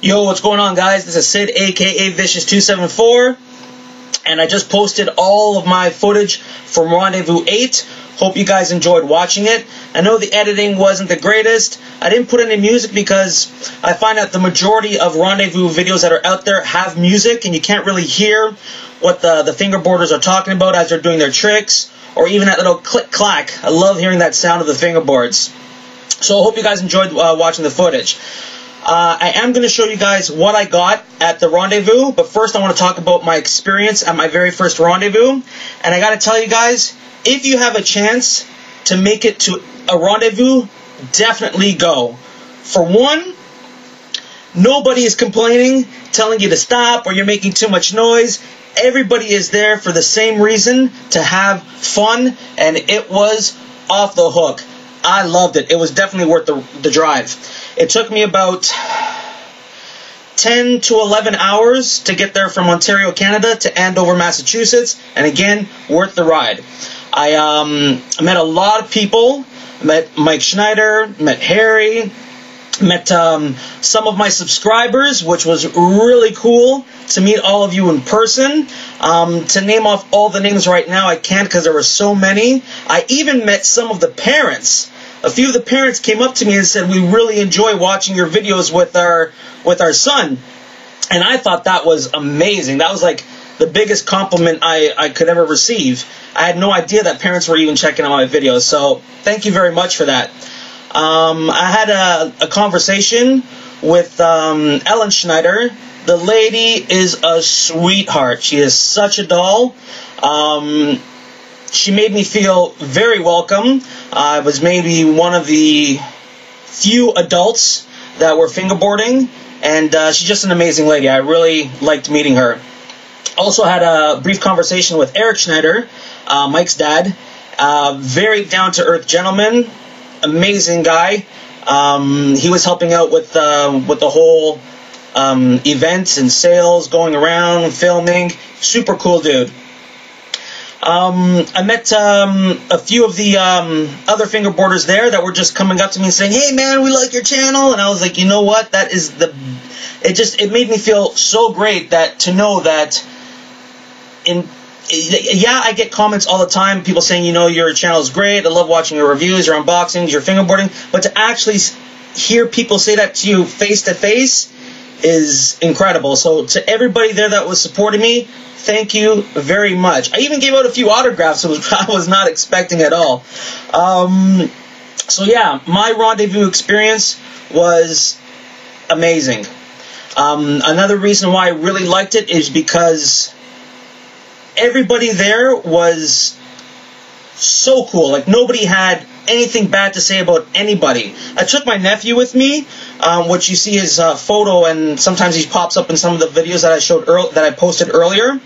Yo, what's going on, guys? This is Sid, aka Vicious274, and I just posted all of my footage from Rendezvous 8. Hope you guys enjoyed watching it. I know the editing wasn't the greatest. I didn't put any music because I find that the majority of Rendezvous videos that are out there have music, and you can't really hear what the fingerboarders are talking about as they're doing their tricks, or even that little click-clack. I love hearing that sound of the fingerboards. So I hope you guys enjoyed watching the footage. I am going to show you guys what I got at the Rendezvous, but first I want to talk about my experience at my very first Rendezvous. And I got to tell you guys, if you have a chance to make it to a Rendezvous, definitely go. For one, nobody is complaining, telling you to stop, or you're making too much noise. Everybody is there for the same reason, to have fun, and it was off the hook. I loved it. It was definitely worth the drive. It took me about 10 to 11 hours to get there from Ontario, Canada to Andover, Massachusetts, and again, worth the ride. I met a lot of people. Met Mike Schneider, met Harry, met some of my subscribers, which was really cool to meet all of you in person. To name off all the names right now, I can't because there were so many. I even met some of the parents. A few of the parents came up to me and said, "We really enjoy watching your videos with our son." And I thought that was amazing. That was like the biggest compliment I could ever receive. I had no idea that parents were even checking out my videos, so thank you very much for that. I had a conversation with Ellen Schneider. The lady is a sweetheart. She is such a doll. She made me feel very welcome. I was maybe one of the few adults that were fingerboarding, and she's just an amazing lady. I really liked meeting her. Also had a brief conversation with Eric Schneider, Mike's dad. Very down-to-earth gentleman, amazing guy. He was helping out with the whole events and sales, going around, filming. Super cool dude. I met a few of the other fingerboarders there that were just coming up to me and saying, "Hey man, we like your channel." And I was like, you know what? That is it made me feel so great that to know that yeah, I get comments all the time, people saying, you know, your channel is great, I love watching your reviews, your unboxings, your fingerboarding, but to actually hear people say that to you face to face is incredible. So to everybody there that was supporting me, thank you very much. I even gave out a few autographs, which I was not expecting at all. So yeah, my Rendezvous experience was amazing. Another reason why I really liked it is because everybody there was so cool. Like, nobody had anything bad to say about anybody. I took my nephew with me, which you see his photo, and sometimes he pops up in some of the videos that I posted earlier.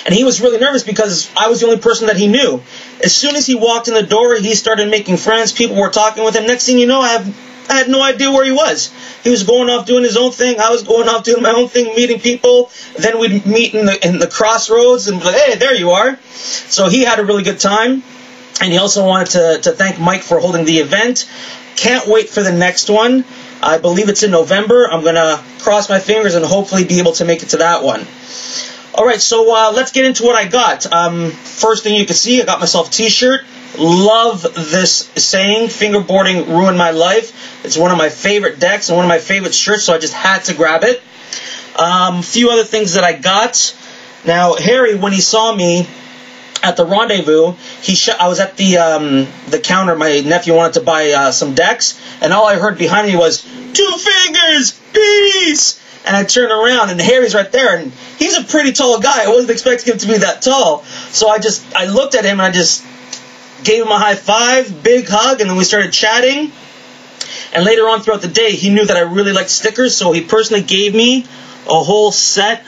And he was really nervous because I was the only person that he knew. As soon as he walked in the door, he started making friends. People were talking with him. Next thing you know, I had no idea where he was. He was going off doing his own thing. I was going off doing my own thing, meeting people. Then we'd meet in the crossroads and be like, "Hey, there you are." So he had a really good time. And he also wanted to thank Mike for holding the event. Can't wait for the next one. I believe it's in November. I'm going to cross my fingers and hopefully be able to make it to that one. Alright, so let's get into what I got. First thing you can see, I got myself a t-shirt. Love this saying, "Fingerboarding ruined my life." It's one of my favorite decks and one of my favorite shirts, so I just had to grab it. A few other things that I got. Now, Harry, when he saw me at the Rendezvous, I was at the counter. My nephew wanted to buy some decks, and all I heard behind me was, "Two fingers, peace!" And I turned around, and Harry's right there, and he's a pretty tall guy. I wasn't expecting him to be that tall. So I looked at him, and I just gave him a high five, big hug, and then we started chatting. And later on throughout the day, he knew that I really liked stickers, so he personally gave me a whole set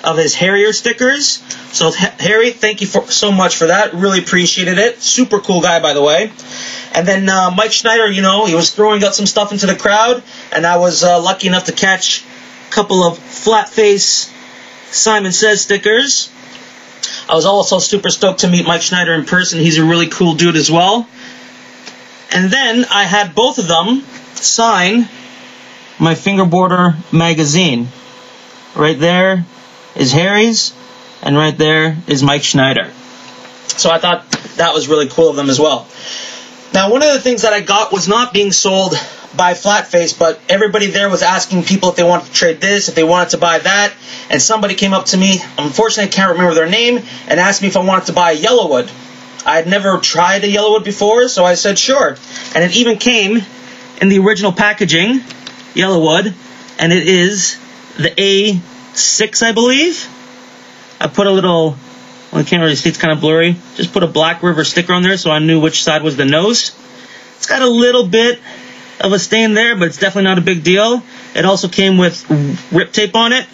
of his Harrier stickers. So Harry, thank you so much for that. Really appreciated it. Super cool guy, by the way. And then Mike Schneider, you know, he was throwing out some stuff into the crowd, and I was lucky enough to catch a couple of Flatface Simon Says stickers. I was also super stoked to meet Mike Schneider in person. He's a really cool dude as well. And then I had both of them sign my Fingerboarder magazine. Right there is Harry's, and right there is Mike Schneider. So I thought that was really cool of them as well. Now, one of the things that I got was not being sold by Flatface, but everybody there was asking people if they wanted to trade this, if they wanted to buy that, and somebody came up to me, unfortunately I can't remember their name, and asked me if I wanted to buy a Yellowwood. I had never tried a Yellowwood before, so I said sure. And it even came in the original packaging, Yellowwood, and it is the A6, I believe. I put a little, well, I can't really see, it's kind of blurry, just put a Black River sticker on there so I knew which side was the nose. It's got a little bit of a stain there, but it's definitely not a big deal. It also came with rip tape on it,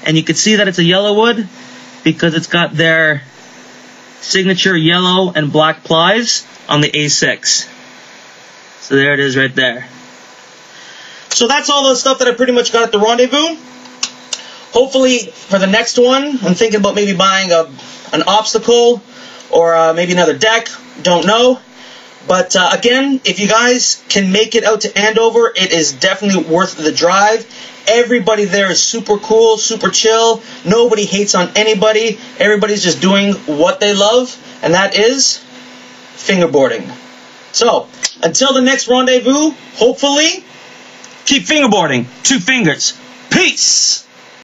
and you can see that it's a Yellowwood because it's got their signature yellow and black plies on the A6. So there it is right there. So that's all the stuff that I pretty much got at the Rendezvous. Hopefully for the next one, I'm thinking about maybe buying an obstacle or maybe another deck. Don't know. But again, if you guys can make it out to Andover, it is definitely worth the drive. Everybody there is super cool, super chill. Nobody hates on anybody. Everybody's just doing what they love, and that is fingerboarding. So, until the next rendezvous, hopefully, keep fingerboarding. 2 fingers. Peace!